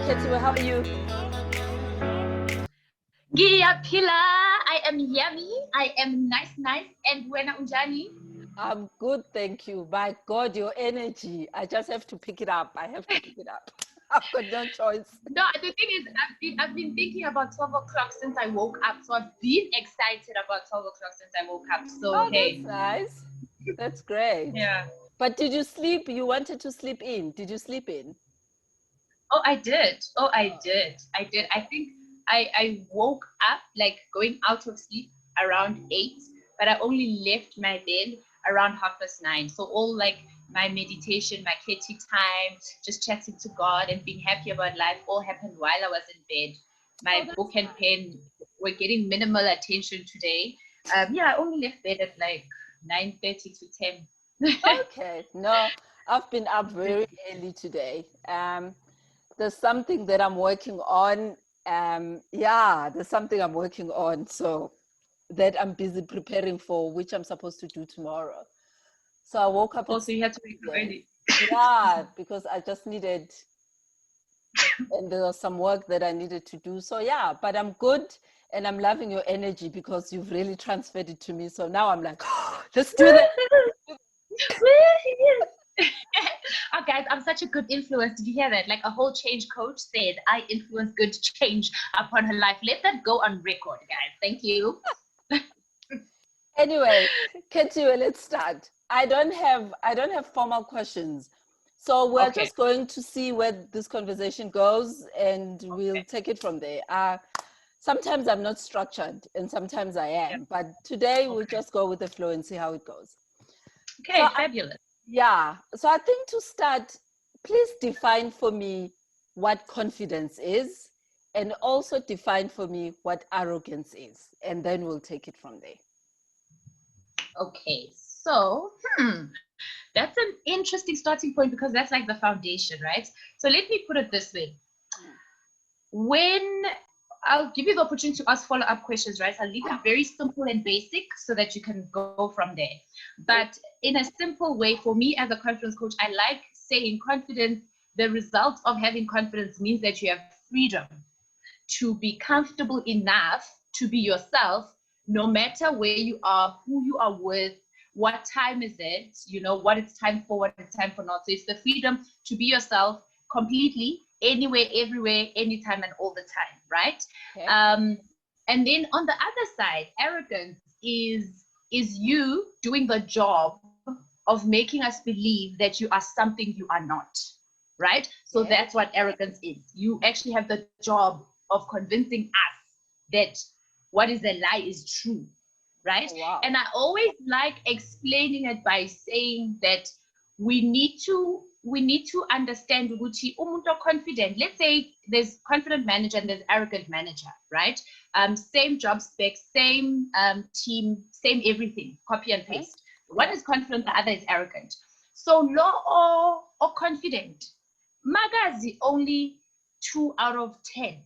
Khethiwe, how are you? Giyaphila, I am yummy, I am nice, and wena unjani? I'm good, thank you. My God, your energy. I just have to pick it up. I have to pick it up. I've got no choice. No, the thing is, I've been thinking about 12 o'clock since I woke up. So I've been excited about 12 o'clock since I woke up. So, hey. That's nice. That's great. Yeah. But did you sleep? You wanted to sleep in. Did you sleep in? Oh, I did. I think I woke up, like going out of sleep around 8, but I only left my bed around 9:30. So all like my meditation, my Khethiwe time, just chatting to God and being happy about life all happened while I was in bed. My book and pen were getting minimal attention today. I only left bed at like 9:30 to 10. Okay. No, I've been up very early today. There's something that I'm working on. There's something I'm working on. So that I'm busy preparing for, which I'm supposed to do tomorrow. So I woke up. Also, you had to wake up early. Yeah, because I just needed, and there was some work that I needed to do. So yeah, but I'm good, and I'm loving your energy because you've really transferred it to me. So now I'm like, oh, let's do that. Oh, guys, I'm such a good influence. Did you hear that? Like a whole change coach said, I influence good change upon her life. Let that go on record, guys. Thank you. Anyway, Khethiwe, let's start. I don't have formal questions. So we're just going to see where this conversation goes, and we'll take it from there. Sometimes I'm not structured and sometimes I am, but today we'll just go with the flow and see how it goes. Okay, so fabulous. So I think to start, please define for me what confidence is, and also define for me what arrogance is, and then we'll take it from there. Okay, so that's an interesting starting point because that's like the foundation, right? So let me put it this way. When I'll give you the opportunity to ask follow-up questions, right? I'll leave it very simple and basic so that you can go from there. But in a simple way, for me as a confidence coach, I like saying confidence, the result of having confidence means that you have freedom to be comfortable enough to be yourself, no matter where you are, who you are with, what time is it, what it's time for, what it's time for not. So it's the freedom to be yourself completely, anywhere, everywhere, anytime, and all the time, right? Okay. And then on the other side, arrogance is you doing the job of making us believe that you are something you are not, right? So that's what arrogance is. You actually have the job of convincing us that what is a lie is true, right? Oh, wow. And I always like explaining it by saying that we need to understand ukuthi umuntu confident. Let's say there's confident manager and there's arrogant manager, right? Same job spec, same team, same everything, copy and paste. One is confident, the other is arrogant. So low or confident, magazi only 2 out of 10.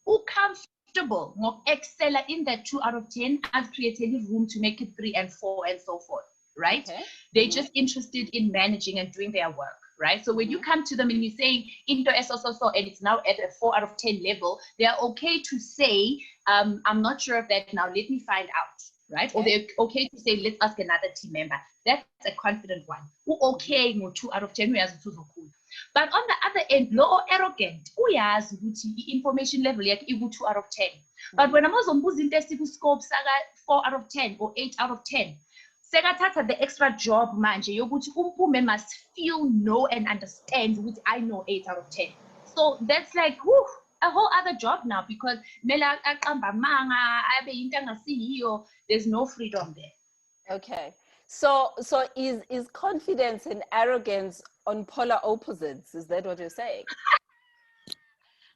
Who comfortable more exceller in that 2 out of 10 has created room to make it 3 and 4 and so forth, right? They're just interested in managing and doing their work, right? So when you come to them and you say into so and it's now at a 4 out of 10 level, they are okay to say, I'm not sure of that now, let me find out, right? Or they're okay to say, let's ask another team member. That's a confident one. Who okay, 2 out of 10, who has cool. But on the other end, low or arrogant, who has information level like 2 out of 10. But when I'm also using testing scope 4 out of 10 or 8 out of 10, sekathatha the extra job manje yokuthi Mpume must feel, know, and understand which I know 8 out of 10. So that's like a whole other job now because there's no freedom there. Okay. So is confidence and arrogance on polar opposites? Is that what you're saying?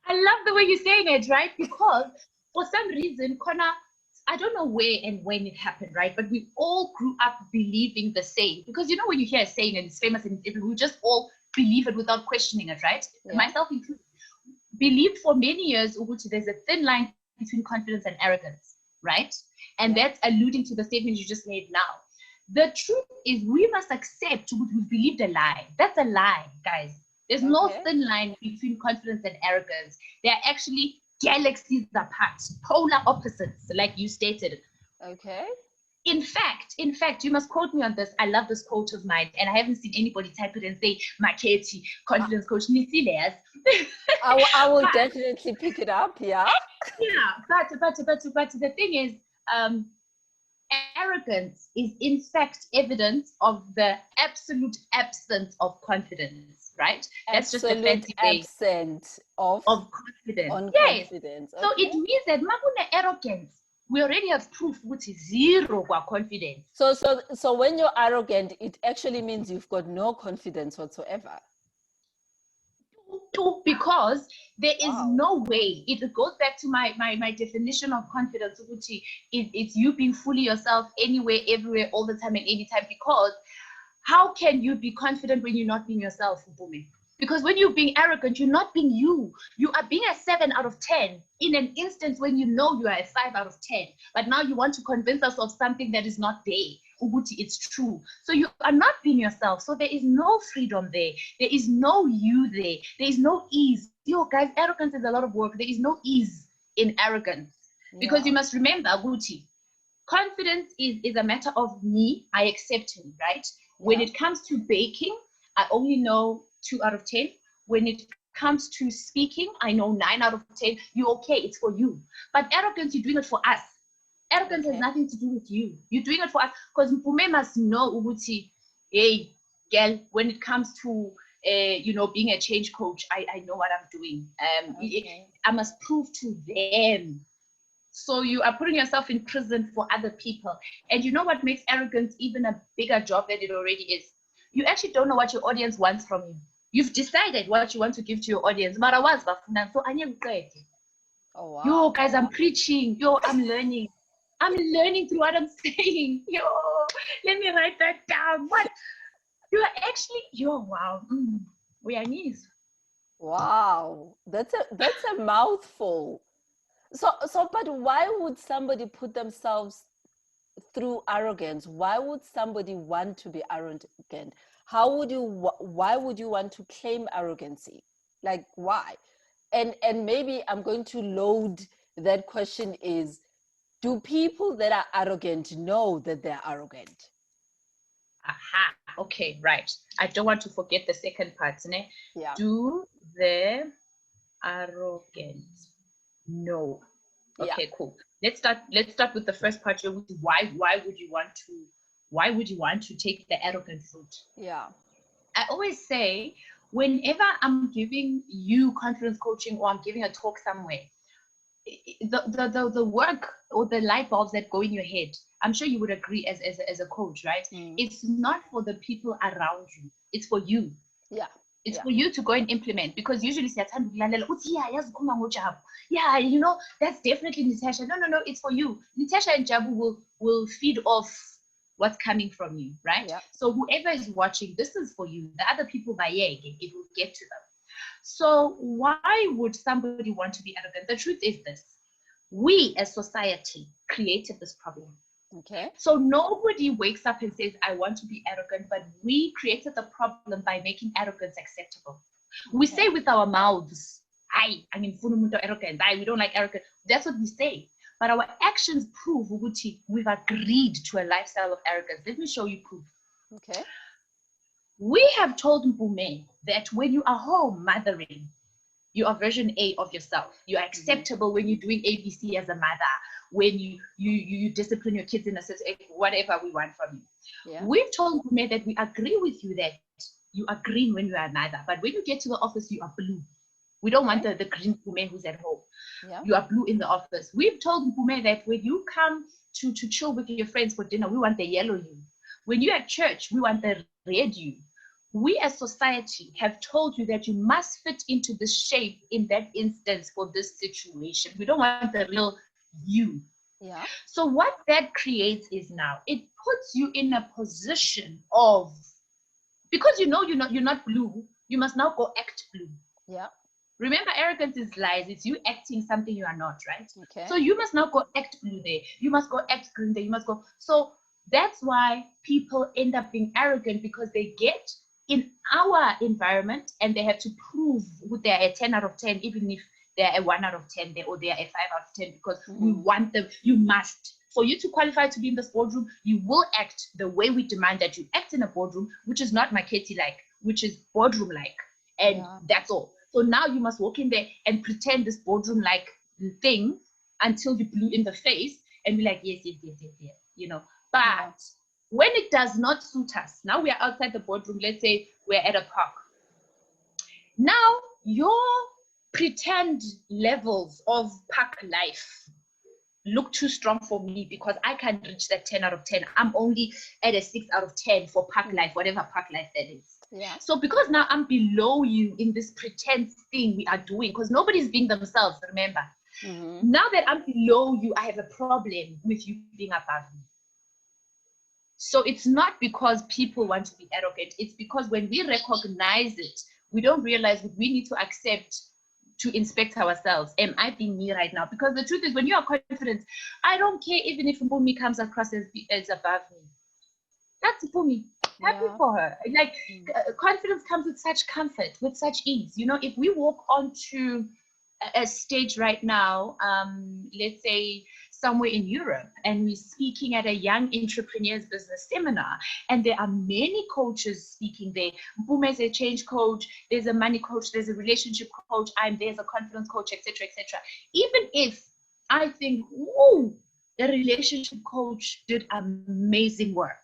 I love the way you're saying it, right? Because for some reason, I don't know where and when it happened, right? But we all grew up believing the same. Because when you hear a saying and it's famous and we just all believe it without questioning it, right? Yeah. Myself included. Believed for many years, there's a thin line between confidence and arrogance, right? And that's alluding to the statement you just made now. The truth is we must accept we believed a lie. That's a lie, guys. There's no thin line between confidence and arrogance. They're actually galaxies apart, polar opposites, like you stated. Okay. In fact, you must quote me on this. I love this quote of mine, and I haven't seen anybody type it and say, Makhethi, confidence coach, I will definitely pick it up, yeah. Yeah, but the thing is, arrogance is in fact evidence of the absolute absence of confidence, right? That's just a fancy way absence of confidence. Yes. Confidence. So it means that makuna arrogance, we already have proof which is zero confidence. So when you're arrogant, it actually means you've got no confidence whatsoever. Because there is no way. It goes back to my definition of confidence, which it's you being fully yourself anywhere, everywhere, all the time and anytime. Because how can you be confident when you're not being yourself, Mpume? Because when you're being arrogant, you're not being you. You are being a 7 out of 10 in an instance when you know you are a 5 out of 10. But now you want to convince us of something that is not there. Uguti, it's true. So you are not being yourself. So there is no freedom there. There is no you there. There is no ease. Yo, guys, arrogance is a lot of work. There is no ease in arrogance. Because you must remember, Guti, confidence is a matter of me. I accept me, right? When it comes to baking, I only know 2 out of 10. When it comes to speaking, I know 9 out of 10. You're okay, it's for you. But arrogance, you're doing it for us. Arrogance has nothing to do with you. You're doing it for us. Because Mpume must know, Uguti, hey, girl, when it comes to being a change coach, I know what I'm doing. I must prove to them. So you are putting yourself in prison for other people. And you know what makes arrogance even a bigger job than it already is? You actually don't know what your audience wants from you. You've decided what you want to give to your audience. So oh, wow. Yo, guys, I'm preaching. Yo, I'm learning. I'm learning through what I'm saying. Yo, let me write that down. What? You are actually, wow. We are knees. Wow, that's a mouthful. So, but why would somebody put themselves through arrogance? Why would somebody want to be arrogant? Why would you want to claim arrogancy? Like, why? And maybe I'm going to load that question is, do people that are arrogant know that they're arrogant? Aha, okay, right. I don't want to forget the second part, ne? Yeah. Do the arrogant know? Okay, cool. Let's start with the first part. Why would you want to take the arrogant route? Yeah. I always say, whenever I'm giving you confidence coaching or I'm giving a talk somewhere, the work or the light bulbs that go in your head, I'm sure you would agree as a coach, right? It's not for the people around you. It's for you. Yeah. It's for you to go and implement, because usually that's definitely Natasha. No, it's for you. Natasha and Jabu will feed off what's coming from you, right? Yeah. So whoever is watching, this is for you. The other people, it will get to them. So why would somebody want to be arrogant? The truth is this: we as society created this problem. Okay. So nobody wakes up and says, I want to be arrogant, but we created the problem by making arrogance acceptable. Okay. We say with our mouths, we don't like arrogance. That's what we say. But our actions prove we've agreed to a lifestyle of arrogance. Let me show you proof. Okay. We have told Mpume that when you are home mothering, you are version A of yourself. You're acceptable when you're doing ABC as a mother, when you discipline your kids in a certain, whatever we want from you. Yeah. We've told Mpume that we agree with you that you are green when you are a mother, but when you get to the office, you are blue. We don't want the green Mpume who's at home. Yeah. You are blue in the office. We've told Mpume that when you come to chill with your friends for dinner, we want the yellow you. When you're at church, we want the red you. We as society have told you that you must fit into this shape in that instance for this situation. We don't want the real you. Yeah. So what that creates is now it puts you in a position of, because you're not blue, you must now go act blue. Yeah. Remember, arrogance is lies. It's you acting something you are not, right? Okay. So you must now go act blue there. You must go act green there. You must go. So that's why people end up being arrogant, because they get in our environment, and they have to prove they're a 10 out of 10, even if they're a 1 out of 10 or they're a 5 out of 10, because we want them. You must. For you to qualify to be in this boardroom, you will act the way we demand that you act in a boardroom, which is not Makhethi-like, which is boardroom-like. And that's all. So now you must walk in there and pretend this boardroom-like thing until you blew in the face and be like, yes, you know. But when it does not suit us, now we are outside the boardroom, let's say we're at a park. Now your pretend levels of park life look too strong for me, because I can't reach that 10 out of 10. I'm only at a 6 out of 10 for park life, whatever park life that is. Yeah. So because now I'm below you in this pretense thing we are doing, because nobody's being themselves, remember. Now that I'm below you, I have a problem with you being above me. So it's not because people want to be arrogant. It's because when we recognize it, we don't realize that we need to accept to inspect ourselves. Am I being me right now? Because the truth is, when you are confident, I don't care even if Mpumi comes across as above me. That's Mpumi. Happy for her. Like, confidence comes with such comfort, with such ease. You know, if we walk onto a stage right now, let's say somewhere in Europe, and we're speaking at a young entrepreneurs business seminar, and there are many coaches speaking there. Mpume is a change coach, there's a money coach, there's a relationship coach, there's a confidence coach, etc., etc. Even if I think, ooh, the relationship coach did amazing work,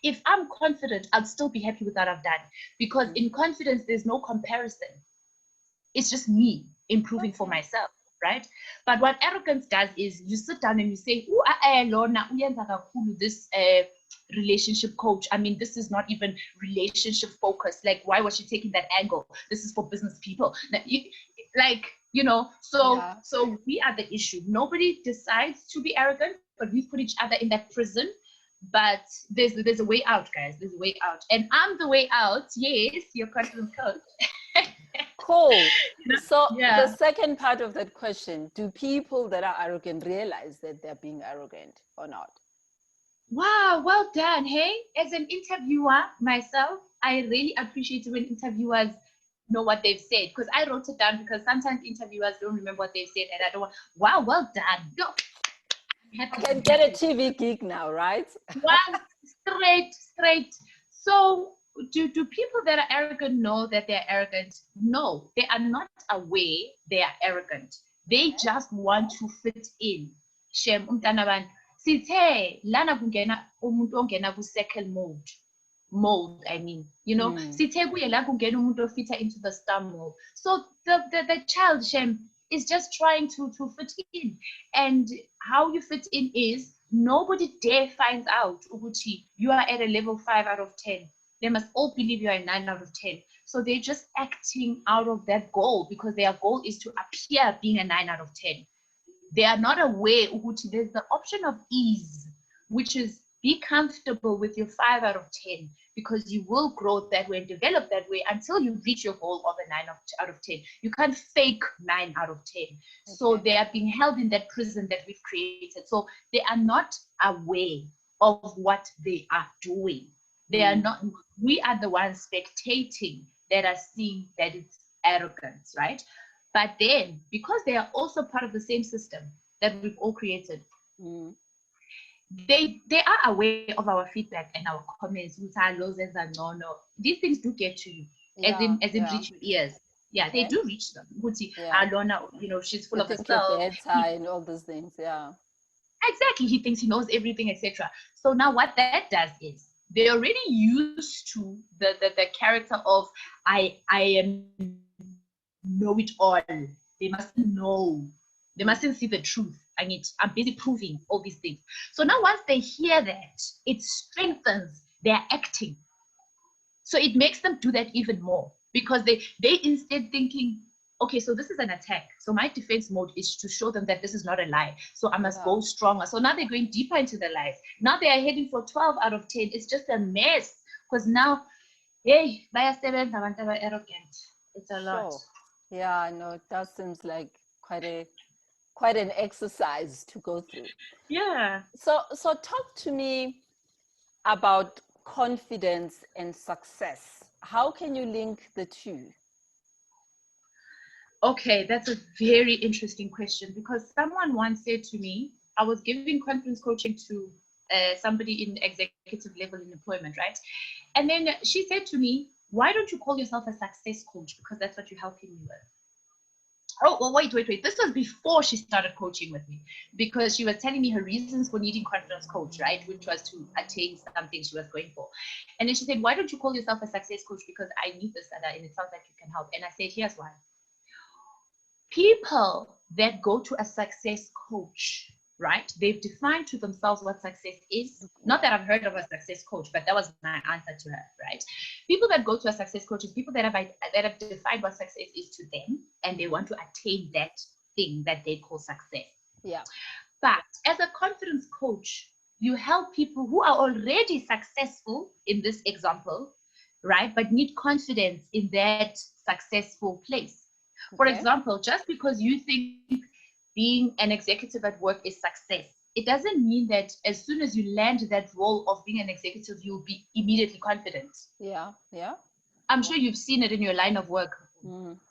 if I'm confident, I'll still be happy with what I've done, because in confidence, there's no comparison. It's just me improving for myself, right? But what arrogance does is you sit down and you say, this relationship coach, I mean, this is not even relationship focused. Like, why was she taking that angle? This is for business people. So we are the issue. Nobody decides to be arrogant, but we put each other in that prison. But there's a way out, guys. There's a way out. And I'm the way out. Yes, your confidence coach. Cool. So the second part of that question, do people that are arrogant realize that they're being arrogant or not? Wow, well done. Hey, as an interviewer myself, I really appreciate when interviewers know what they've said, because I wrote it down, because sometimes interviewers don't remember what they've said, and I don't want, wow, well done. Go. I can get a TV gig now, right? One, straight. So do people that are arrogant know that they're arrogant? No, they are not aware they are arrogant. They just want to fit in. Shem umntanaban sithe lana kungena umuntu ongena ku second mold, I mean, you know, sithe kuye la kungena umuntu ofita into the star mold. So the child, Shem, is just trying to fit in. And how you fit in is, nobody dare finds out Uguchi, you are at a level 5 out of 10. They must all believe you are a 9 out of 10. So they're just acting out of that goal, because their goal is to appear being a 9 out of 10. They are not aware, Uguchi, there's the option of ease, which is be comfortable with your 5 out of 10, because you will grow that way and develop that way until you reach your goal of a 9 out of 10. You can't fake 9 out of 10. Okay. So they are being held in that prison that we've created. So they are not aware of what they are doing. They are not, we are the ones spectating that are seeing that it's arrogance, right? But then, because they are also part of the same system that we've all created, they are aware of our feedback and our comments, which are lows and no. These things do get to you, as in reach your ears. Yeah, they do reach them. Alona, you know, she's full of herself. And all those things, Exactly. He thinks he knows everything, etc. So now what that does is, they're already used to the character of I am know it all. They mustn't know. They mustn't see the truth. I'm busy proving all these things. So now once they hear that, it strengthens their acting. So it makes them do that even more, because they instead thinking, okay, so this is an attack. So my defense mode is to show them that this is not a lie. So I must go stronger. So now they're going deeper into the lies. Now they are heading for 12 out of 10. It's just a mess, because now, hey, by 7, arrogant. It's a lot. Sure. Yeah, no, that seems like quite an exercise to go through. Yeah. So talk to me about confidence and success. how can you link the two? Okay, that's a very interesting question, because someone once said to me, I was giving confidence coaching to somebody in executive level in employment, right? And then she said to me, why don't you call yourself a success coach? Because that's what you're helping me with. Oh, well, wait. This was before she started coaching with me, because she was telling me her reasons for needing confidence coach, right? Which was to attain something she was going for. And then she said, why don't you call yourself a success coach? Because I need this and it sounds like you can help. And I said, here's why. People that go to a success coach, right? They've defined to themselves what success is. Not that I've heard of a success coach, but that was my answer to her, right? People that go to a success coach is people that have defined what success is to them, and they want to attain that thing that they call success. Yeah. But as a confidence coach, you help people who are already successful in this example, right? But need confidence in that successful place. For example, just because you think being an executive at work is success, it doesn't mean that as soon as you land that role of being an executive, you'll be immediately confident. Yeah. I'm sure you've seen it in your line of work.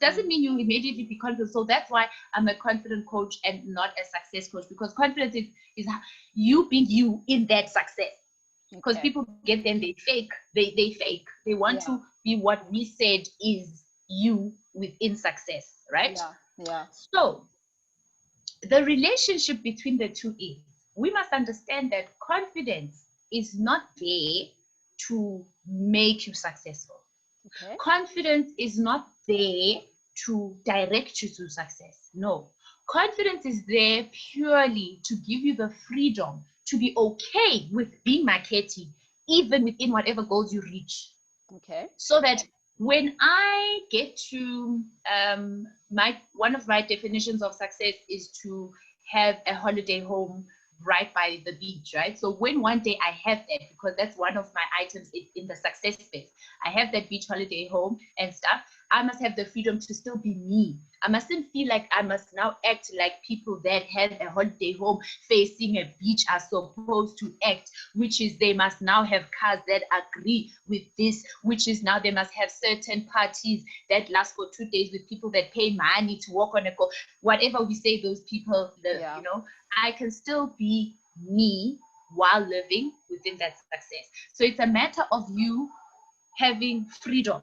Doesn't mean you immediately be confident. So that's why I'm a confident coach and not a success coach, because confidence is you being you in that success. Because people get them, they fake. They want to be what we said is you within success, right? Yeah. So the relationship between the two is, we must understand that confidence is not there to make you successful. Confidence is not there to direct you to success. No. Confidence is there purely to give you the freedom to be okay with being Makhethi, even within whatever goals you reach. So that when I get to one of my definitions of success is to have a holiday home right by the beach, right? So when one day I have that, because that's one of my items in the success space, I have that beach holiday home and stuff, I must have the freedom to still be me. I mustn't feel like I must now act like people that have a holiday home facing a beach are supposed to act, which is they must now have cars that agree with this, which is now they must have certain parties that last for 2 days with people that pay money to walk on a go. Whatever we say those people live, you know, I can still be me while living within that success. So it's a matter of you having freedom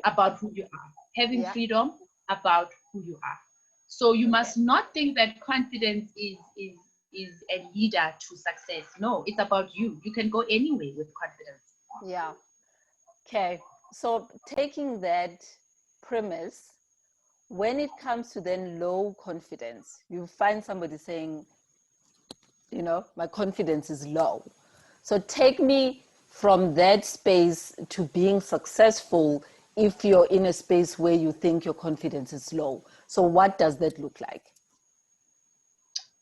about who you are, having freedom about who you are. So you must not think that confidence is a leader to success. No, it's about you. You can go anywhere with confidence. Yeah. Okay. So taking that premise, when it comes to then low confidence, you find somebody saying, you know, my confidence is low. So take me from that space to being successful if you're in a space where you think your confidence is low. So what does that look like?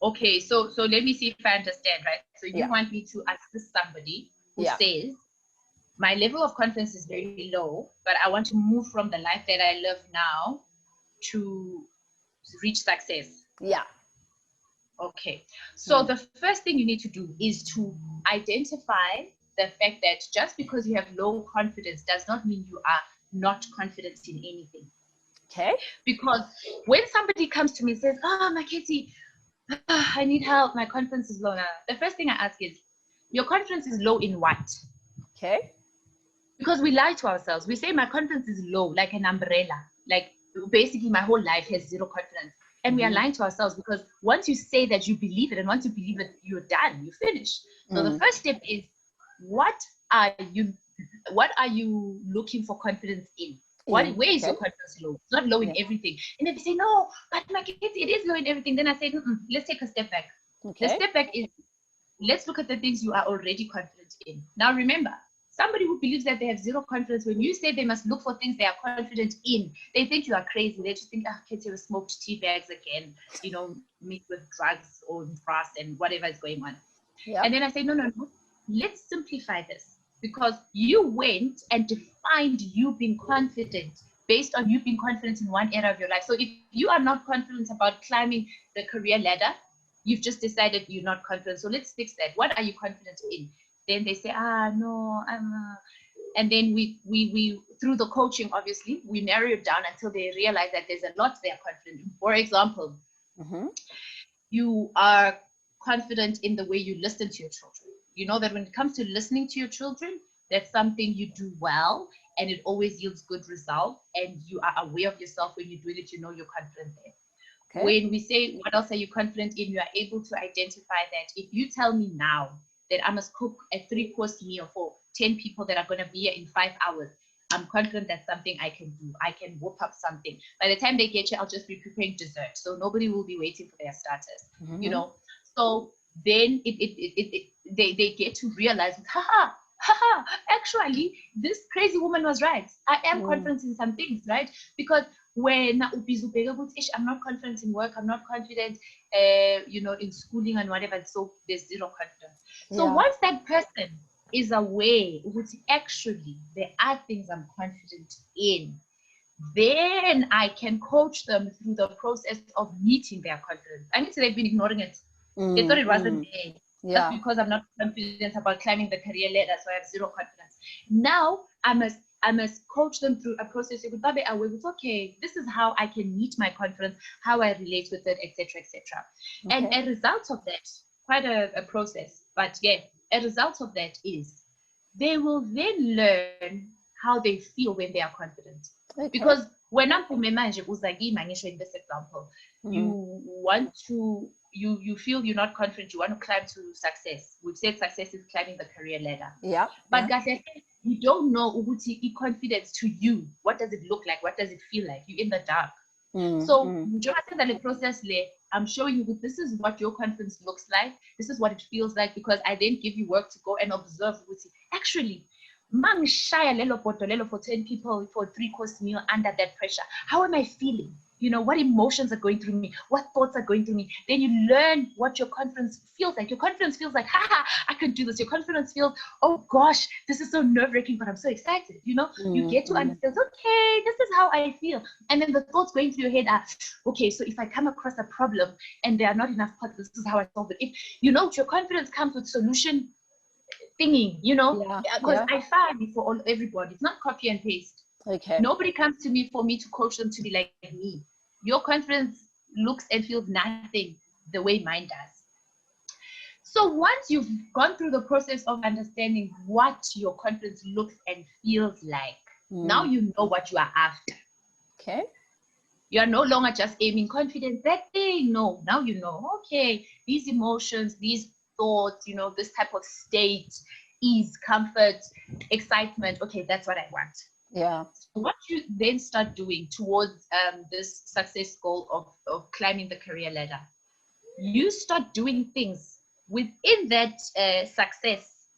Okay, so let me see if I understand, right? So you want me to assist somebody who says, my level of confidence is very low, but I want to move from the life that I live now to reach success. Yeah. Okay, so the first thing you need to do is to identify the fact that just because you have low confidence does not mean you are not confident in anything. Okay. Because when somebody comes to me and says, oh, Makhethi, I need help, my confidence is low now, the first thing I ask is, your confidence is low in what? Okay. Because we lie to ourselves. We say my confidence is low, like an umbrella. Like basically my whole life has zero confidence. And we are lying to ourselves, because once you say that, you believe it, and once you believe it, you're done, you're finished. So the first step is, what are you looking for confidence in? Where is your confidence low? It's not low in everything. And if you say, no, but my kids, it is low in everything, then I say, let's take a step back. The step back is, let's look at the things you are already confident in. Now remember, somebody who believes that they have zero confidence, when you say they must look for things they are confident in, they think you are crazy. They just think, Khethiwe smoked tea bags again, you know, meet with drugs or grass and whatever is going on. And then I say, no. Let's simplify this, because you went and defined you being confident based on you being confident in one area of your life. So if you are not confident about climbing the career ladder, you've just decided you're not confident. So let's fix that. What are you confident in? Then they say, no, And then we through the coaching, obviously, we narrow it down until they realize that there's a lot they're confident in. For example, you are confident in the way you listen to your children. You know that when it comes to listening to your children, that's something you do well, and it always yields good results, and you are aware of yourself when you're doing it. You know you're confident there. Okay. When we say, what else are you confident in? You are able to identify that if you tell me now that I must cook a 3-course meal for 10 people that are going to be here in 5 hours, I'm confident that's something I can do. I can whip up something. By the time they get here, I'll just be preparing dessert. So nobody will be waiting for their starters, you know? So then they get to realize, actually, this crazy woman was right. I am confident in some things, right? Because when I'm not confident in work, I'm not confident, you know, in schooling and whatever, so there's zero confidence. So once that person is aware, which actually there are things I'm confident in, then I can coach them through the process of meeting their confidence. I need to they've been ignoring it. They thought it wasn't there. Just because I'm not confident about climbing the career ladder, so I have zero confidence. Now I must coach them through a process. Okay, this is how I can meet my confidence, how I relate with it, etc., etc. And a result of that, quite a process, but yeah, a result of that is they will then learn how they feel when they are confident. Because when Mpume in this example, you want to, you feel you're not confident, you want to climb to success. We've said success is climbing the career ladder. But you don't know confidence to you. What does it look like? What does it feel like? You're in the dark. So the process, I'm showing you this is what your confidence looks like. This is what it feels like, because I then give you work to go and observe. Actually, mang shaya lelo for 10 people for a 3-course meal under that pressure. How am I feeling? You know, what emotions are going through me? What thoughts are going through me? Then you learn what your confidence feels like. Your confidence feels like, I can do this. Your confidence feels, oh gosh, this is so nerve-wracking, but I'm so excited. You know, you get to understand, okay, this is how I feel. And then the thoughts going through your head are, okay, so if I come across a problem and there are not enough parts, this is how I solve it. If you know, your confidence comes with solution thinking, you know, because I find for everybody, it's not copy and paste. Nobody comes to me for me to coach them to be like me. Your confidence looks and feels nothing the way mine does. So once you've gone through the process of understanding what your confidence looks and feels like, now you know what you are after. You are no longer just aiming confidence, that thing. No, now you know, okay, these emotions, these thoughts, you know, this type of state, ease, comfort, excitement. Okay, that's what I want. So what you then start doing towards this success goal of climbing the career ladder, you start doing things within that success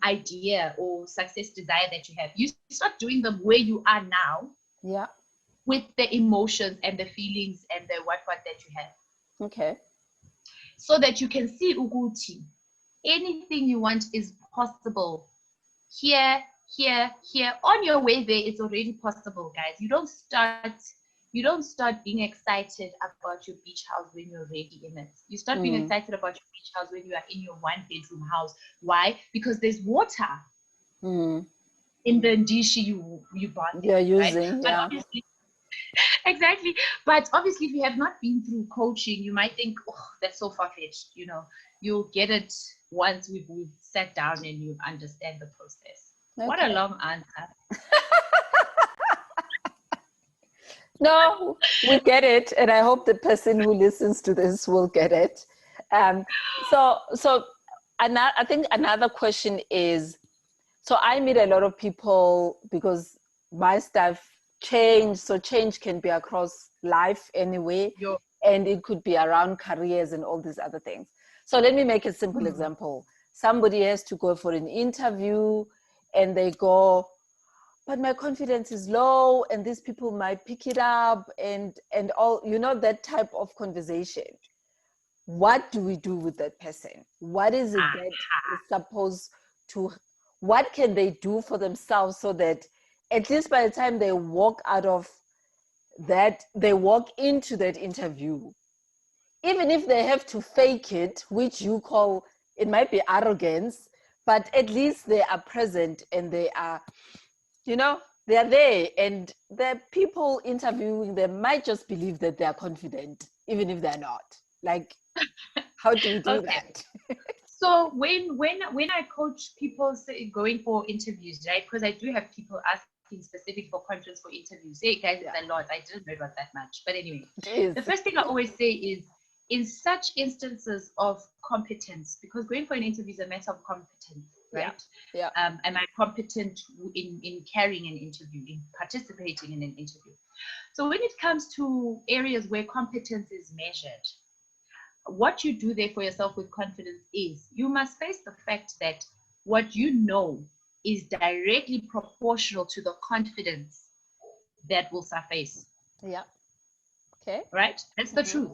idea or success desire that you have. You start doing them where you are now, with the emotions and the feelings and the what that you have. So that you can see Uguti, anything you want is possible. Here, on your way there, it's already possible, guys. You don't start being excited about your beach house when you're already in it. You start being excited about your beach house when you are in your 1-bedroom house. Why? Because there's water in the ndishi you bought. You're using, But obviously, exactly. But obviously, if you have not been through coaching, you might think, oh, that's so far-fetched. You know, you'll get it once we've sat down and you understand the process. What a long answer. No, we get it, and I hope the person who listens to this will get it. So I think another question is, so I meet a lot of people because my stuff change. So change can be across life anyway, and it could be around careers and all these other things. So let me make a simple example. Somebody has to go for an interview, and they go, but my confidence is low, and these people might pick it up, and all, you know, that type of conversation. What do we do with that person? What is it that is supposed to, what can they do for themselves so that at least by the time they walk out of that, they walk into that interview, even if they have to fake it, which you call, it might be arrogance, But at least they are present and they are, you know, they are there, and the people interviewing them might just believe that they are confident, even if they're not. Like, how do we do that? So when I coach people going for interviews, right? Because I do have people asking specific for conference for interviews. Hey guys, it's a lot. I didn't know it was that much. But anyway, the first thing I always say is, in such instances of competence, because going for an interview is a matter of competence, right? Yeah. Am I competent in carrying an interview, in participating in an interview? So when it comes to areas where competence is measured, what you do there for yourself with confidence is you must face the fact that what you know is directly proportional to the confidence that will surface. Yeah. Okay. Right? That's the truth.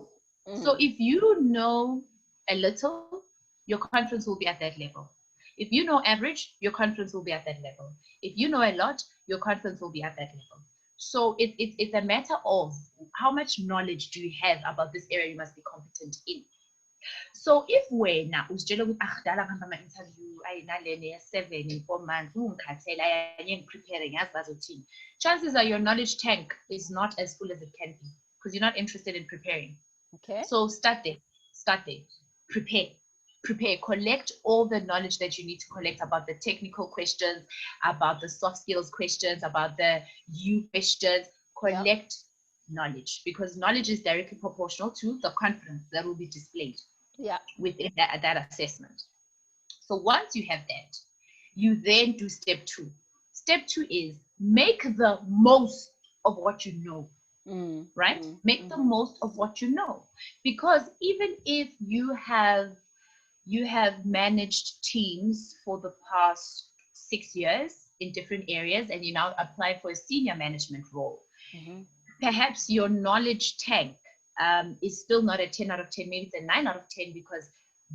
So if you know a little, your confidence will be at that level. If you know average, your confidence will be at that level. If you know a lot, your confidence will be at that level. So it's a matter of how much knowledge do you have about this area you must be competent in. So if wena uzitshela ukuthi dala ngihamba ama-interview ayinalena ye-7 in 4 months ungikhathele ayanye ngiprepare ngiyazi bazothini, chances are your knowledge tank is not as full as it can be because you're not interested in preparing. Okay. So start there. Prepare, collect all the knowledge that you need to collect about the technical questions, about the soft skills questions, about the you questions. Collect knowledge, because knowledge is directly proportional to the confidence that will be displayed within that assessment. So once you have that, you then do step 2. Step 2 is make the most of what you know. Right? Make the most of what you know, because even if you have managed teams for the past 6 years in different areas and you now apply for a senior management role, perhaps your knowledge tank is still not a 10 out of 10, maybe it's a 9 out of 10 because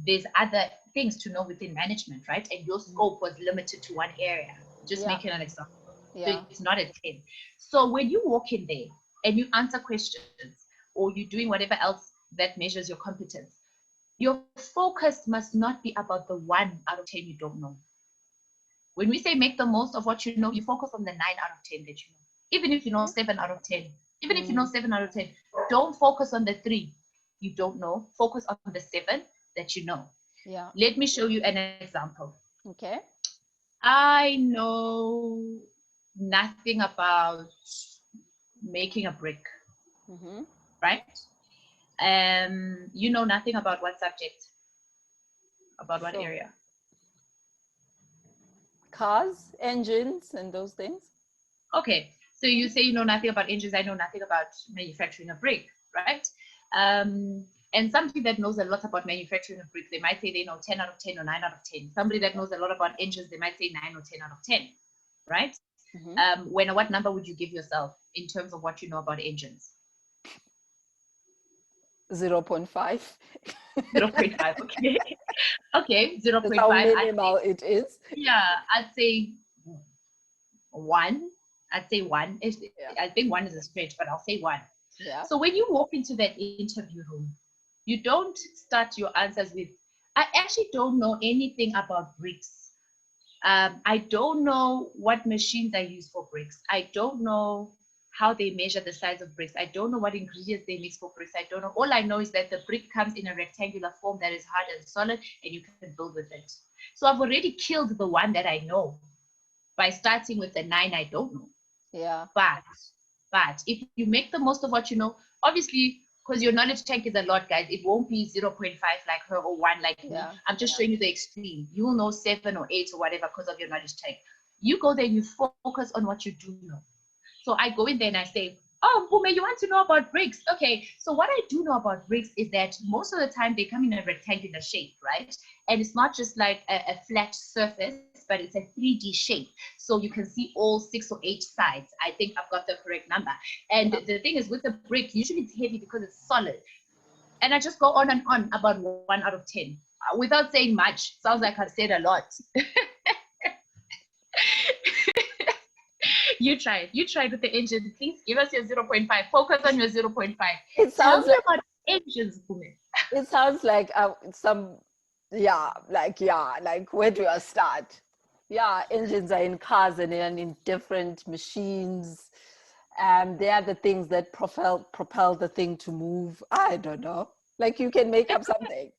there's other things to know within management, right? And your scope was limited to one area. Just making an example. So it's not a 10. So when you walk in there and you answer questions or you're doing whatever else that measures your competence, your focus must not be about the 1 out of 10 you don't know. When we say make the most of what you know, you focus on the 9 out of 10 that you know. Even if you know 7 out of 10, even if you know 7 out of 10, don't focus on the 3 you don't know. Focus on the 7 that you know. Yeah. Let me show you an example. Okay. I know nothing about making a brick, right? You know nothing about what subject? About what area? Cars, engines, and those things. Okay, so you say you know nothing about engines. I know nothing about manufacturing a brick, right? And somebody that knows a lot about manufacturing a brick, they might say they know 10 out of 10 or 9 out of 10. Somebody that knows a lot about engines, they might say 9 or 10 out of 10, right? What number would you give yourself in terms of what you know about engines? 0.5. 0.5, okay. Okay, 0.5. That's how minimal it is. Yeah, I'd say 1. I think 1 is a stretch, but I'll say 1. Yeah. So when you walk into that interview room, you don't start your answers with, I actually don't know anything about bricks. I don't know what machines are used for bricks. I don't know how they measure the size of bricks. I don't know what ingredients they mix for bricks. I don't know. All I know is that the brick comes in a rectangular form that is hard and solid, and you can build with it. So I've already killed the 1 that I know by starting with the 9 I don't know. Yeah. But if you make the most of what you know, obviously, because your knowledge tank is a lot, guys, it won't be 0.5 like her or 1 like me. I'm just showing you the extreme. You will know 7 or 8 or whatever because of your knowledge tank. You go there and you focus on what you do know. So I go in there and I say, oh, Mpume, you want to know about bricks? Okay, so what I do know about bricks is that most of the time they come in a rectangular shape, right? And it's not just like a flat surface, but it's a 3D shape. So you can see all 6 or 8 sides. I think I've got the correct number. And the thing is with the brick, usually it's heavy because it's solid. And I just go on and on about 1 out of 10 without saying much. Sounds like I've said a lot. You try it with the engine. Please give us your 0.5. Focus on your 0.5. It sounds Tell me about engines, Mpume. It sounds like some Yeah, like where do I start? Yeah, engines are in cars and they're in different machines. They are the things that propel the thing to move. I don't know. Like you can make up something.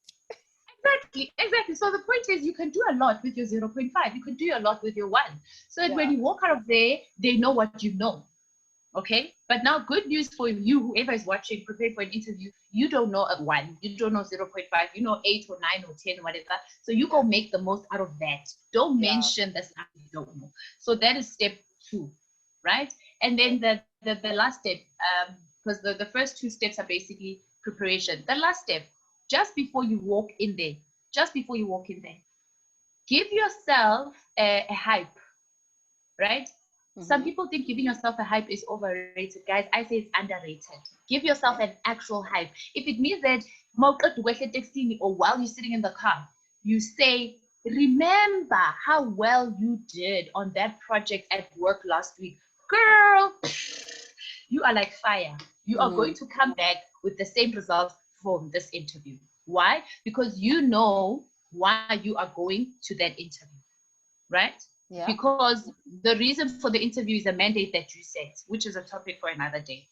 Exactly. So the point is, you can do a lot with your 0.5. You can do a lot with your 1. So that when you walk out of there, they know what you know. Okay, but now good news for you, whoever is watching, prepare for an interview. You don't know a 1, you don't know 0.5, you know 8 or 9 or 10 or whatever. So you go make the most out of that. Don't mention the stuff you don't know. So that is step 2, right? And then the last step, because the first 2 steps are basically preparation. The last step, just before you walk in there, give yourself a hype, right? Some people think giving yourself a hype is overrated. Guys, I say it's underrated. Give yourself an actual hype. If it means that or while you're sitting in the car, you say, remember how well you did on that project at work last week. Girl, you are like fire. You are going to come back with the same results from this interview. Why? Because you know why you are going to that interview, right? Yeah. Because the reason for the interview is a mandate that you set, which is a topic for another day.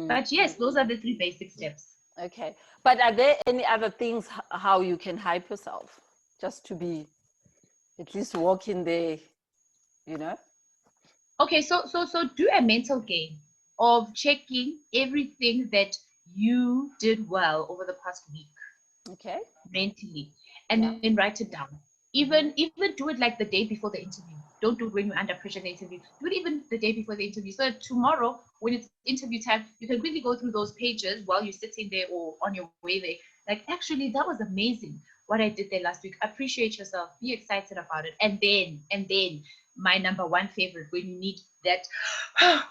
But yes, those are the 3 basic steps. Okay. But are there any other things how you can hype yourself? Just to be at least walk in there, you know? Okay, so do a mental game of checking everything that you did well over the past week. Okay. Mentally, and then write it down. Even do it like the day before the interview. Don't do it when you're under pressure in the interview. Do it even the day before the interview. So tomorrow, when it's interview time, you can quickly go through those pages while you're sitting there or on your way there. Like, actually, that was amazing what I did there last week. Appreciate yourself. Be excited about it. And then my number 1 favorite when you need that,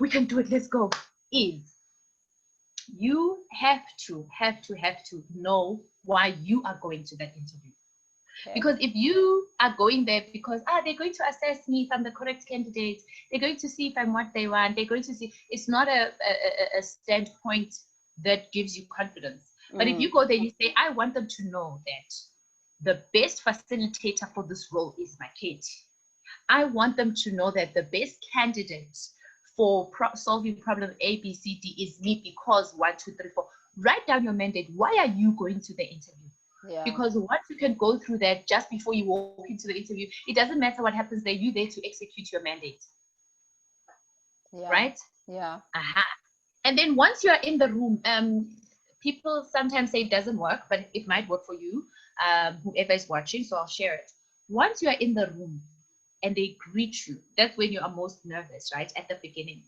we can do it, let's go, is you have to know why you are going to that interview. Okay. Because if you are going there because they're going to assess me if I'm the correct candidate, they're going to see if I'm what they want, they're going to see, it's not a standpoint that gives you confidence. But if you go there, you say, I want them to know that the best facilitator for this role is my kid. I want them to know that the best candidate for solving problem A, B, C, D is me because 1, 2, 3, 4. Write down your mandate. Why are you going to the interview? Yeah. Because once you can go through that just before you walk into the interview, it doesn't matter what happens there. You're there to execute your mandate. Yeah. Right? Yeah. And then once you're in the room, people sometimes say it doesn't work, but it might work for you, whoever is watching. So I'll share it. Once you're in the room, and they greet you, that's when you are most nervous, right? At the beginning.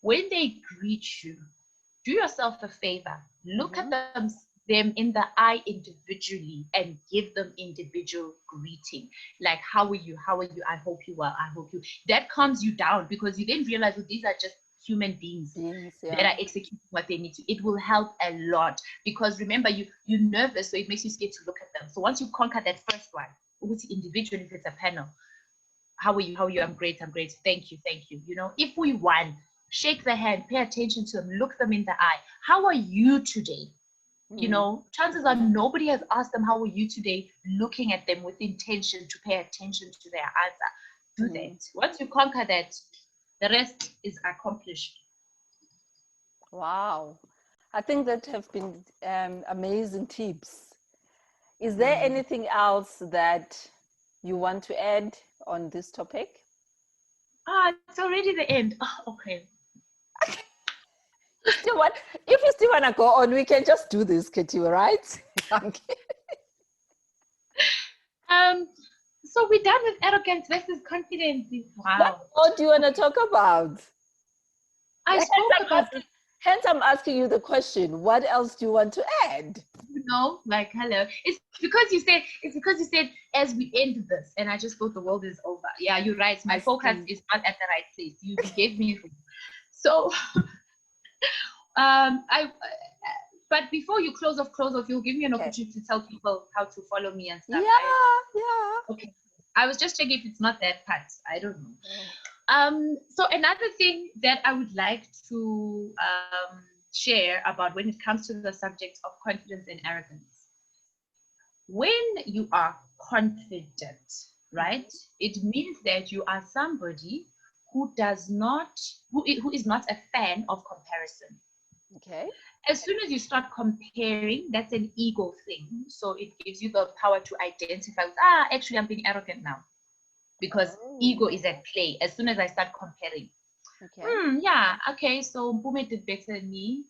When they greet you, do yourself a favor. Look at them in the eye individually and give them individual greeting. Like, how are you? How are you? I hope you well. I hope you. That calms you down because you then realize that these are just human beings that are executing what they need to. It will help a lot because remember, you're nervous, so it makes you scared to look at them. So once you conquer that first one, individually, if it's a panel, how are you? How are you? I'm great. I'm great. Thank you. Thank you. You know, if we won, shake the hand, pay attention to them, look them in the eye. How are you today? You know, chances are nobody has asked them, how are you today? Looking at them with intention to pay attention to their answer. Do that. Once you conquer that, the rest is accomplished. Wow. I think that have been amazing tips. Is there anything else that you want to add on this topic? It's already the end. Okay. If you still want to go on, we can just do this, Khethiwe, right? So we're done with arrogance versus confidence. Wow. What do you want to talk about? I spoke about it. Hence, I'm asking you the question. What else do you want to add? You know, like, hello. It's because you said as we end this, and I just thought the world is over. Yeah, you're right. My focus is not at the right place. You gave me room. So, but before you close off, you'll give me an opportunity to tell people how to follow me and stuff. Yeah. Okay. I was just checking if it's not that part. I don't know. So another thing that I would like to share about when it comes to the subject of confidence and arrogance. when you are confident, right, it means that you are somebody who is not a fan of comparison. Okay. As soon as you start comparing, that's an ego thing. So it gives you the power to identify, actually, I'm being arrogant now because ego is at play. As soon as I start comparing, yeah, okay, so Mpume did better than me.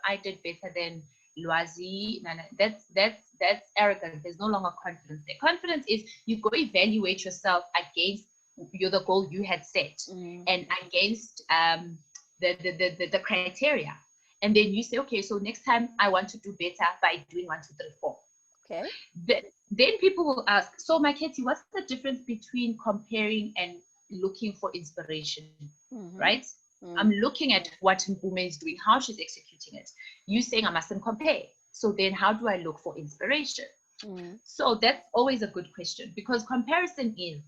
I did better than Lwazi. No, that's arrogant. There's no longer confidence there. Confidence is you go evaluate yourself against the goal you had set and against the criteria. And then you say, okay, so next time I want to do better by doing 1, 2, 3, 4. Okay. Then people will ask, so Khethiwe, what's the difference between comparing and looking for inspiration, right? I'm looking at what Mpume is doing, how she's executing it. You saying I mustn't compare. So then how do I look for inspiration? So that's always a good question, because comparison is,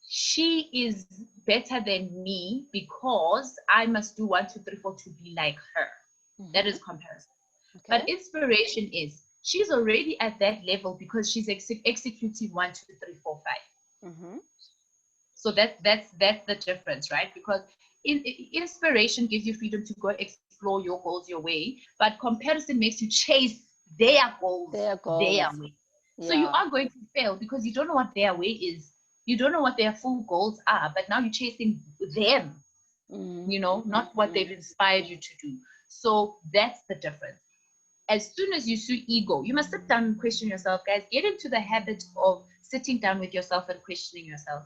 she is better than me because I must do 1, 2, 3, 4 to be like her. That is comparison. Okay. But inspiration is, she's already at that level because she's executing 1, 2, 3, 4, 5. So that's the difference, right? Because inspiration gives you freedom to go explore your goals your way, but comparison makes you chase their goals their way. Yeah. So you are going to fail because you don't know what their way is. You don't know what their full goals are, but now you're chasing them, not what they've inspired you to do. So that's the difference. As soon as you see ego, you must sit down and question yourself, guys. Get into the habit of sitting down with yourself and questioning yourself.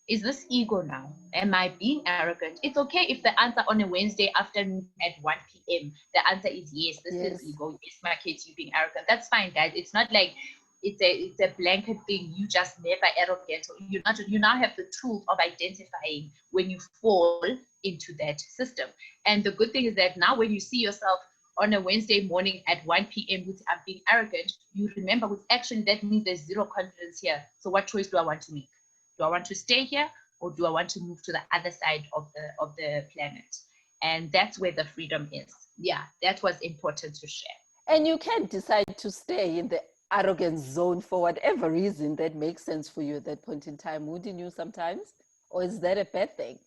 Is this ego now? Am I being arrogant? It's okay if the answer on a Wednesday afternoon at 1 p.m., the answer is yes, this is ego. Yes, Khethiwe, you being arrogant. That's fine, guys. It's not like it's a blanket thing. You just never arrogant. You now have the tools of identifying when you fall into that system. And the good thing is that now when you see yourself on a Wednesday morning at 1 p.m. with I'm being arrogant, you remember with action, that means there's zero confidence here. So what choice do I want to make? Do I want to stay here, or do I want to move to the other side of the planet? And that's where the freedom is. Yeah, that was important to share. And you can decide to stay in the arrogance zone for whatever reason that makes sense for you at that point in time, wouldn't you sometimes? Or is that a bad thing?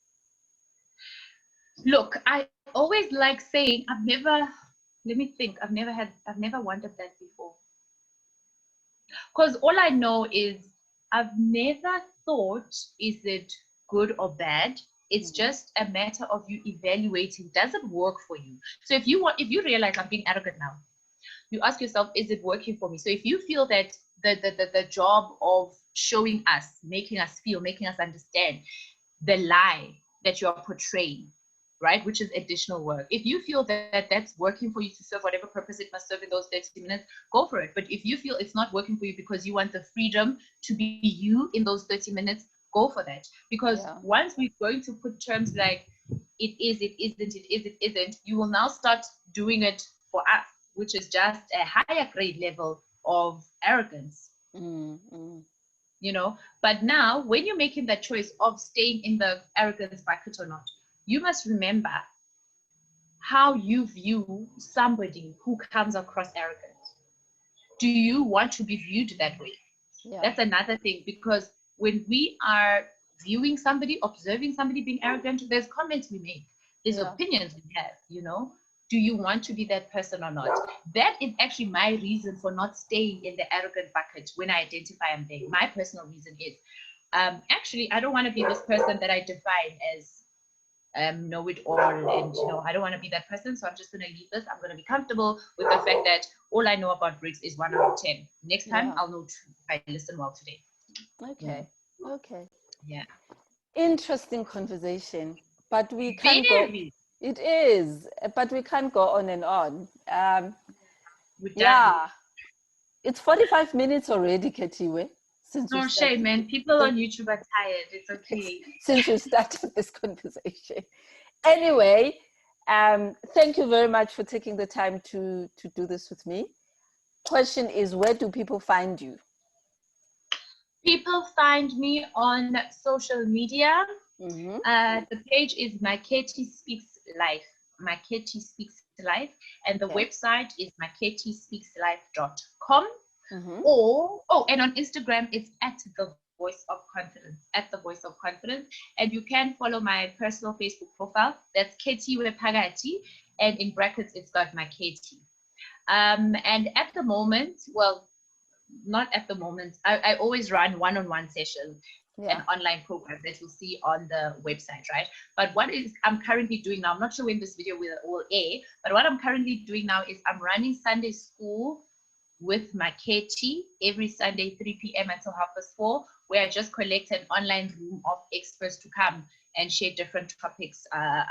Look, I always like saying, I've never wanted that before. Because all I know is I've never thought, is it good or bad? It's just a matter of you evaluating, does it work for you? So if you realize I'm being arrogant now, you ask yourself, is it working for me? So if you feel that the job of showing us, making us feel, making us understand the lie that you're portraying, right, which is additional work. If you feel that that's working for you to serve whatever purpose it must serve in those 30 minutes, go for it. But if you feel it's not working for you because you want the freedom to be you in those 30 minutes, go for that. Because once we're going to put terms like it is, it isn't, it is, it isn't, you will now start doing it for us, which is just a higher grade level of arrogance. But now when you're making that choice of staying in the arrogance bucket or not, you must remember how you view somebody who comes across arrogant. Do you want to be viewed that way? That's another thing, because when we are viewing somebody, observing somebody being arrogant, there's comments we make, there's opinions we have, Do you want to be that person or not? That is actually my reason for not staying in the arrogant bucket when I identify I'm there. My personal reason is, actually, I don't want to be this person that I define as know it all, and I don't want to be that person, so I'm just going to leave this. I'm going to be comfortable with the fact that all I know about bricks is 1 out of 10. Next time I'll know 2 if I listen well today. Okay. Yeah, interesting conversation, but we can't go. It is, but we can't go on and on. It's 45 minutes already, Khethiwe. No shame, man. People on YouTube are tired. It's okay. Since we started this conversation. Anyway, thank you very much for taking the time to do this with me. Question is, where do people find you? People find me on social media. The page is Khethiwe Speaks Life. Khethiwe Speaks Life. And the website is khethiwespeakslife.com. And on Instagram, it's at the Voice of Confidence, at the Voice of Confidence. And you can follow my personal Facebook profile. That's Khethiwe Phakathi, and in brackets, it's got my KT. And at the moment, well, not at the moment, I always run one-on-one sessions and online programs that you'll see on the website, right? But what I'm currently doing now, I'm not sure when this video will air, but what I'm currently doing now is I'm running Sunday school with my KT every Sunday, 3 p.m. until 4:30, where I just collect an online room of experts to come and share different topics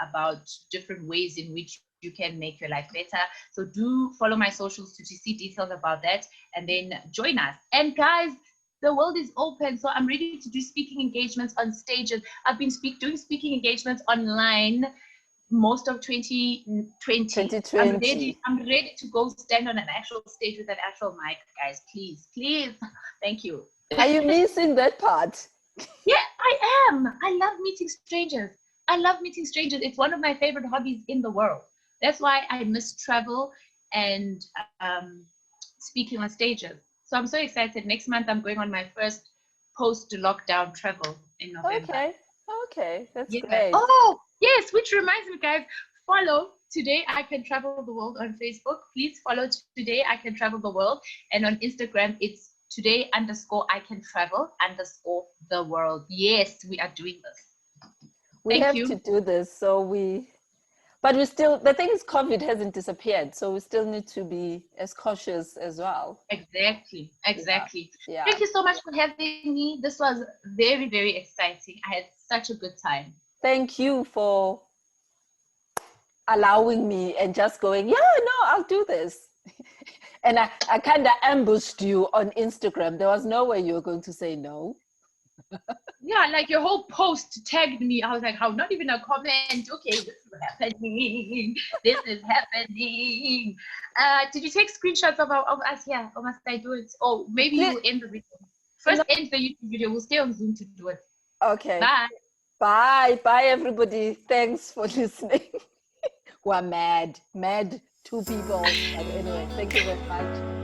about different ways in which you can make your life better. So do follow my socials to see details about that, and then join us. And guys, the world is open, so I'm ready to do speaking engagements on stages. I've been doing speaking engagements online most of 2020. I'm ready to go stand on an actual stage with an actual mic, guys. Please. Thank you. Are you missing that part? Yeah, I am. I love meeting strangers. It's one of my favorite hobbies in the world. That's why I miss travel and speaking on stages. So I'm so excited. Next month, I'm going on my first post-lockdown travel in November. Okay, that's great. Oh, yes, which reminds me, guys, follow Today I Can Travel the World on Facebook. Please follow Today I Can Travel the World. And on Instagram, it's today_I_can_travel_the world. Yes, we are doing this. We have to do this. But we still, the thing is, COVID hasn't disappeared. So we still need to be as cautious as well. Exactly. Yeah. Thank you so much for having me. This was very, very exciting. I had such a good time. Thank you for allowing me and just going, I'll do this. And I kind of ambushed you on Instagram. There was no way you were going to say no. Yeah, like your whole post tagged me. I was like, how? Not even a comment. Okay, this is happening. Did you take screenshots of us here? Or must I do it? Oh, maybe you'll end the video. First, end the YouTube video. We'll stay on Zoom to do it. Okay. Bye. Bye, everybody. Thanks for listening. We're mad. 2 people. But anyway, thank you very much.